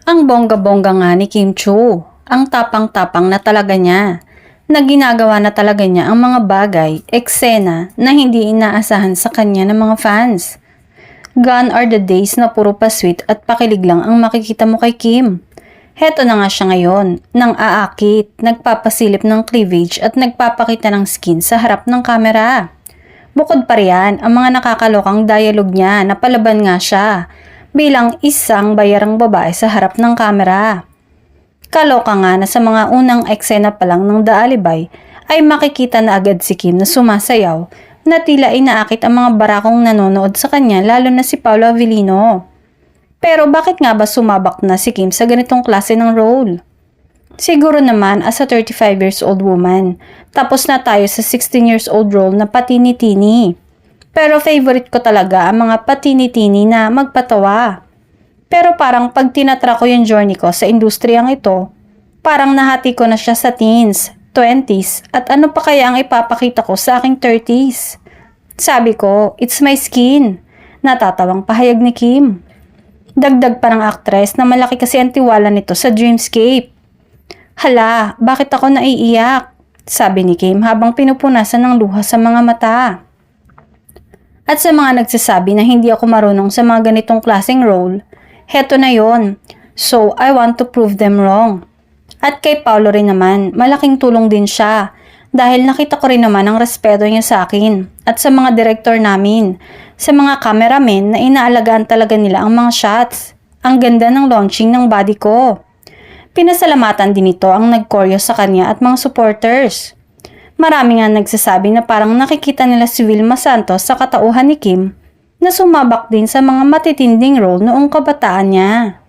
Ang bongga-bongga nga ni Kim Chu. Ang tapang-tapang na talaga niya. Na ginagawa na talaga niya ang mga bagay, eksena na hindi inaasahan sa kanya ng mga fans. Gone are the days na puro pa-sweet at pakilig lang ang makikita mo kay Kim. Heto na nga siya ngayon, nang aakit, nagpapasilip ng cleavage at nagpapakita ng skin sa harap ng kamera. Bukod pa riyan, ang mga nakakalokang dialogue niya na palaban nga siya bilang isang bayarang babae sa harap ng kamera. Kaloka nga na sa mga unang eksena pa lang ng The Alibay ay makikita na agad si Kim na sumasayaw na tila inaakit ang mga barakong nanonood sa kanya lalo na si Paolo Avellino. Pero bakit nga ba sumabak na si Kim sa ganitong klase ng role? Siguro naman as a 35 years old woman, tapos na tayo sa 16 years old role na patini-tini. Pero favorite ko talaga ang mga patini-tini na magpatawa. Pero parang pag tinatra ko yung journey ko sa industriyang ito, parang nahati ko na siya sa teens, 20s, at ano pa kaya ang ipapakita ko sa aking 30s? Sabi ko, it's my skin. Natatawang pahayag ni Kim. Dagdag pa ng aktres na malaki kasi ang tiwala nito sa Dreamscape. Hala, bakit ako naiiyak? Sabi ni Kim habang pinupunasan ng luha sa mga mata. At sa mga nagsasabi na hindi ako marunong sa mga ganitong klaseng role, heto na yon. So, I want to prove them wrong. At kay Paolo rin naman, malaking tulong din siya dahil nakita ko rin naman ang respeto niya sa akin at sa mga director namin, sa mga cameramen na inaalagaan talaga nila ang mga shots. Ang ganda ng launching ng body ko. Pinasalamatan din ito ang nag-choreo sa kanya at mga supporters. Marami nga nagsasabi na parang nakikita nila si Vilma Santos sa katauhan ni Kim na sumabak din sa mga matitinding role noong kabataan niya.